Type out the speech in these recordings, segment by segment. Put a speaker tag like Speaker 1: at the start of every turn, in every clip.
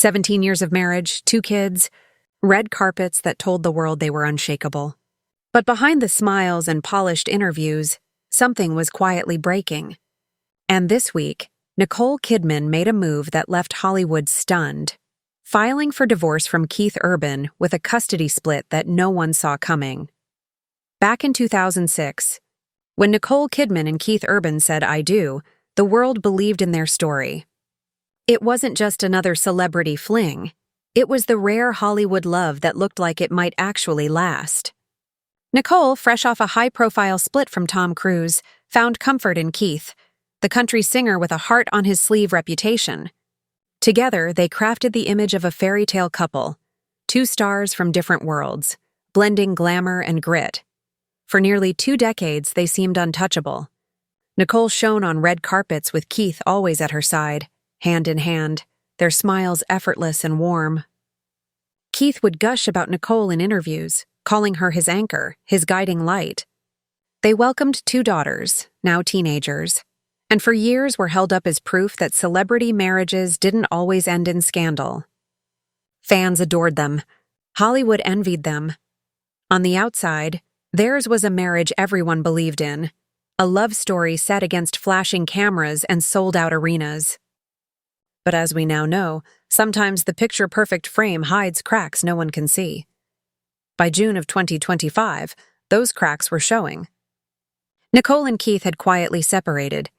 Speaker 1: 17 years of marriage, 2 kids, red carpets that told the world they were unshakable. But behind the smiles and polished interviews, something was quietly breaking. And this week, Nicole Kidman made a move that left Hollywood stunned, filing for divorce from Keith Urban with a custody split that no one saw coming. Back in 2006, when Nicole Kidman and Keith Urban said "I do," the world believed in their story. It wasn't just another celebrity fling. It was the rare Hollywood love that looked like it might actually last. Nicole, fresh off a high-profile split from Tom Cruise, found comfort in Keith, the country singer with a heart-on-his-sleeve reputation. Together, they crafted the image of a fairy tale couple, 2 stars from different worlds, blending glamour and grit. For nearly 2 decades, they seemed untouchable. Nicole shone on red carpets with Keith always at her side, hand in hand, their smiles effortless and warm. Keith would gush about Nicole in interviews, calling her his anchor, his guiding light. They welcomed 2 daughters, now teenagers, and for years were held up as proof that celebrity marriages didn't always end in scandal. Fans adored them. Hollywood envied them. On the outside, theirs was a marriage everyone believed in, a love story set against flashing cameras and sold-out arenas. But as we now know, sometimes the picture-perfect frame hides cracks no one can see. By June of 2025, those cracks were showing. Nicole and Keith had quietly separated.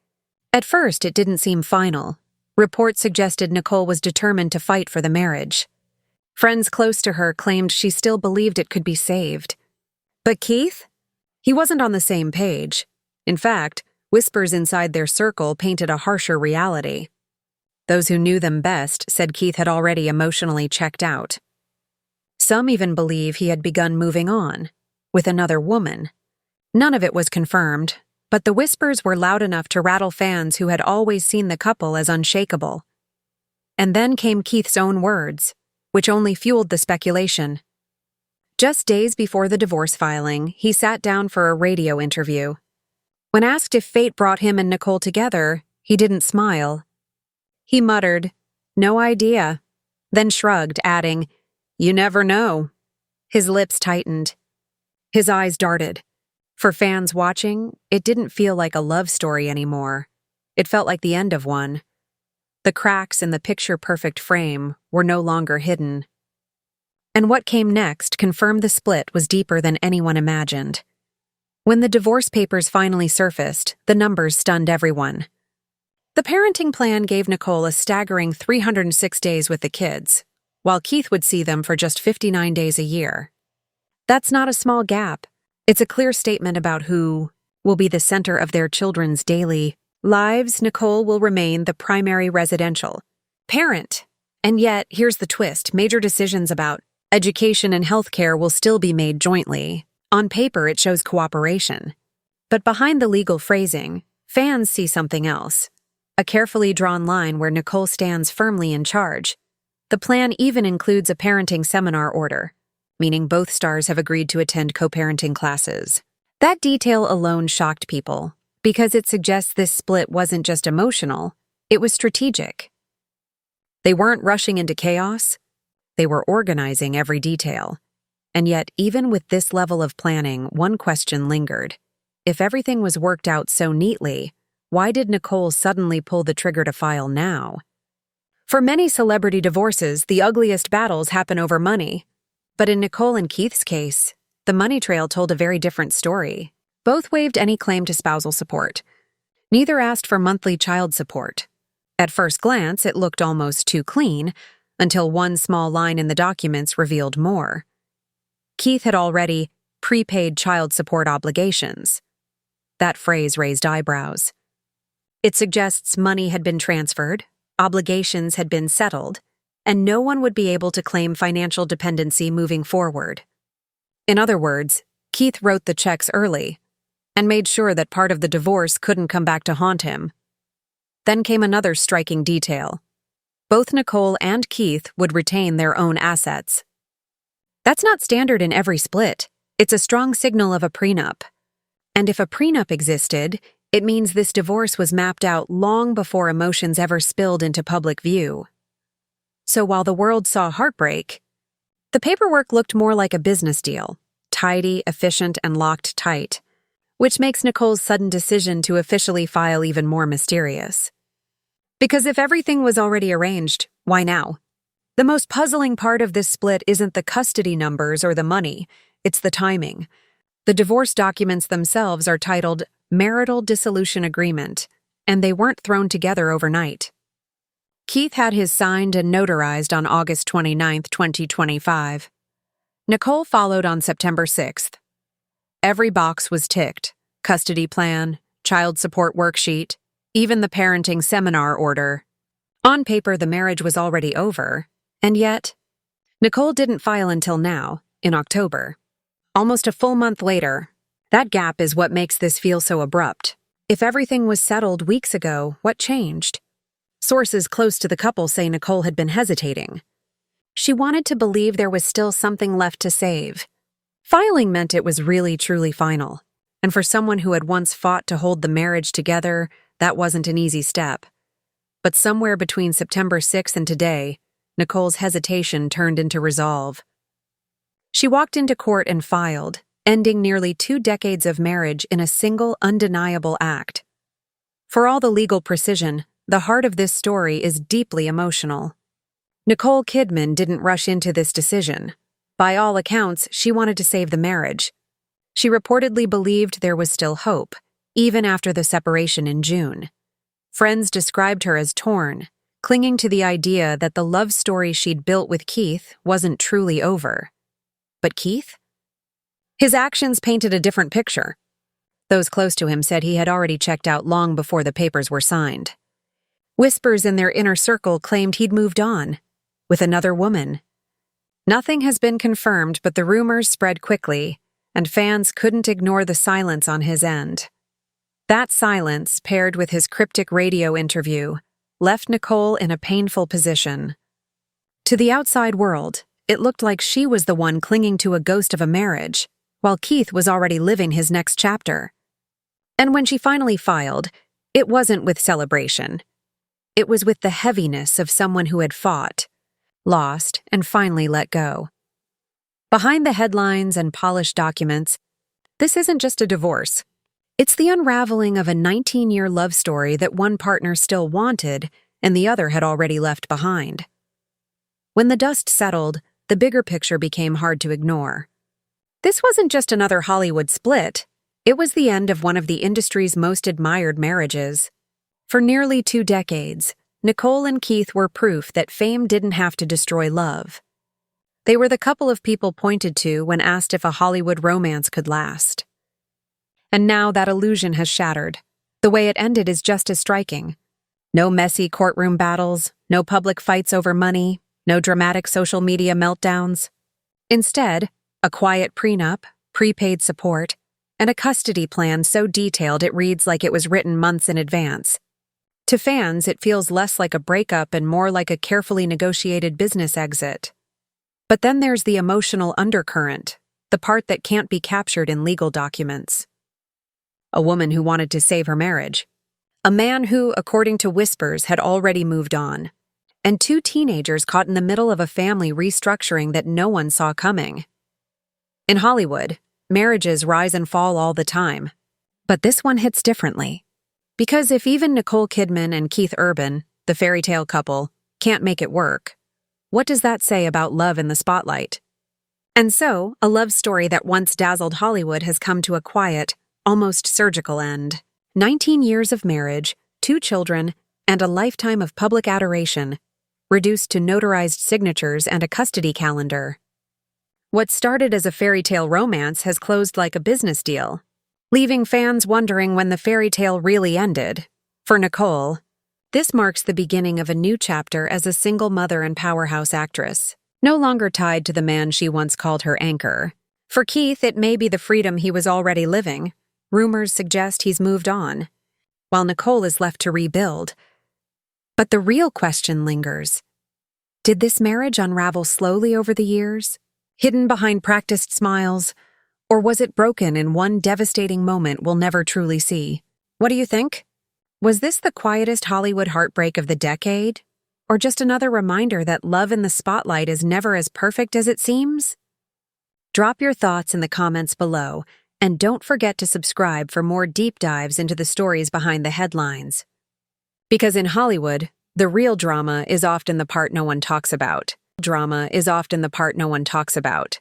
Speaker 1: At first, it didn't seem final. Reports suggested Nicole was determined to fight for the marriage. Friends close to her claimed she still believed it could be saved. But Keith? He wasn't on the same page. In fact, whispers inside their circle painted a harsher reality. Those who knew them best said Keith had already emotionally checked out. Some even believe he had begun moving on, with another woman. None of it was confirmed, but the whispers were loud enough to rattle fans who had always seen the couple as unshakable. And then came Keith's own words, which only fueled the speculation. Just days before the divorce filing, he sat down for a radio interview. When asked if fate brought him and Nicole together, he didn't smile. He muttered, "No idea," then shrugged, adding, "You never know." His lips tightened. His eyes darted. For fans watching, it didn't feel like a love story anymore. It felt like the end of one. The cracks in the picture-perfect frame were no longer hidden. And what came next confirmed the split was deeper than anyone imagined. When the divorce papers finally surfaced, the numbers stunned everyone. The parenting plan gave Nicole a staggering 306 days with the kids, while Keith would see them for just 59 days a year. That's not a small gap. It's a clear statement about who will be the center of their children's daily lives. Nicole will remain the primary residential parent. And yet, here's the twist, major decisions about education and healthcare will still be made jointly. On paper, it shows cooperation. But behind the legal phrasing, fans see something else. A carefully drawn line where Nicole stands firmly in charge. The plan even includes a parenting seminar order, meaning both stars have agreed to attend co-parenting classes. That detail alone shocked people, because it suggests this split wasn't just emotional, it was strategic. They weren't rushing into chaos, they were organizing every detail. And yet, even with this level of planning, one question lingered. If everything was worked out so neatly, why did Nicole suddenly pull the trigger to file now? For many celebrity divorces, the ugliest battles happen over money. But in Nicole and Keith's case, the money trail told a very different story. Both waived any claim to spousal support. Neither asked for monthly child support. At first glance, it looked almost too clean, until one small line in the documents revealed more. Keith had already prepaid child support obligations. That phrase raised eyebrows. It suggests money had been transferred, obligations had been settled, and no one would be able to claim financial dependency moving forward. In other words, Keith wrote the checks early and made sure that part of the divorce couldn't come back to haunt him. Then came another striking detail. Both Nicole and Keith would retain their own assets. That's not standard in every split. It's a strong signal of a prenup. And if a prenup existed, it means this divorce was mapped out long before emotions ever spilled into public view. So while the world saw heartbreak, the paperwork looked more like a business deal, tidy, efficient, and locked tight, which makes Nicole's sudden decision to officially file even more mysterious. Because if everything was already arranged, why now? The most puzzling part of this split isn't the custody numbers or the money, it's the timing. The divorce documents themselves are titled Marital Dissolution Agreement, and they weren't thrown together overnight. Keith had his signed and notarized on August 29, 2025. Nicole followed on September 6th. Every box was ticked: custody plan, child support worksheet, even the parenting seminar order. On paper, the marriage was already over, and yet, Nicole didn't file until now, in October. Almost a full month later. That gap is what makes this feel so abrupt. If everything was settled weeks ago, what changed? Sources close to the couple say Nicole had been hesitating. She wanted to believe there was still something left to save. Filing meant it was really, truly final. And for someone who had once fought to hold the marriage together, that wasn't an easy step. But somewhere between September 6th and today, Nicole's hesitation turned into resolve. She walked into court and filed, ending nearly 2 decades of marriage in a single, undeniable act. For all the legal precision, the heart of this story is deeply emotional. Nicole Kidman didn't rush into this decision. By all accounts, she wanted to save the marriage. She reportedly believed there was still hope, even after the separation in June. Friends described her as torn, clinging to the idea that the love story she'd built with Keith wasn't truly over. But Keith? His actions painted a different picture. Those close to him said he had already checked out long before the papers were signed. Whispers in their inner circle claimed he'd moved on, with another woman. Nothing has been confirmed, but the rumors spread quickly, and fans couldn't ignore the silence on his end. That silence, paired with his cryptic radio interview, left Nicole in a painful position. To the outside world, it looked like she was the one clinging to a ghost of a marriage, while Keith was already living his next chapter. And when she finally filed, it wasn't with celebration. It was with the heaviness of someone who had fought, lost, and finally let go. Behind the headlines and polished documents, this isn't just a divorce. It's the unraveling of a 19-year love story that one partner still wanted and the other had already left behind. When the dust settled, the bigger picture became hard to ignore. This wasn't just another Hollywood split. It was the end of one of the industry's most admired marriages. For nearly 2 decades, Nicole and Keith were proof that fame didn't have to destroy love. They were the couple of people pointed to when asked if a Hollywood romance could last. And now that illusion has shattered. The way it ended is just as striking. No messy courtroom battles, no public fights over money, no dramatic social media meltdowns. Instead, a quiet prenup, prepaid support, and a custody plan so detailed it reads like it was written months in advance. To fans, it feels less like a breakup and more like a carefully negotiated business exit. But then there's the emotional undercurrent, the part that can't be captured in legal documents. A woman who wanted to save her marriage. A man who, according to whispers, had already moved on. And 2 teenagers caught in the middle of a family restructuring that no one saw coming. In Hollywood, marriages rise and fall all the time. But this one hits differently. Because if even Nicole Kidman and Keith Urban, the fairy tale couple, can't make it work, what does that say about love in the spotlight? And so, a love story that once dazzled Hollywood has come to a quiet, almost surgical end. 19 years of marriage, 2 children, and a lifetime of public adoration, reduced to notarized signatures and a custody calendar. What started as a fairy tale romance has closed like a business deal, leaving fans wondering when the fairy tale really ended. For Nicole, this marks the beginning of a new chapter as a single mother and powerhouse actress, no longer tied to the man she once called her anchor. For Keith, it may be the freedom he was already living. Rumors suggest he's moved on, while Nicole is left to rebuild. But the real question lingers. Did this marriage unravel slowly over the years, hidden behind practiced smiles, or was it broken in one devastating moment we'll never truly see? What do you think? Was this the quietest Hollywood heartbreak of the decade? Or just another reminder that love in the spotlight is never as perfect as it seems? Drop your thoughts in the comments below, and don't forget to subscribe for more deep dives into the stories behind the headlines. Because in Hollywood, the real drama is often the part no one talks about. Drama is often the part no one talks about.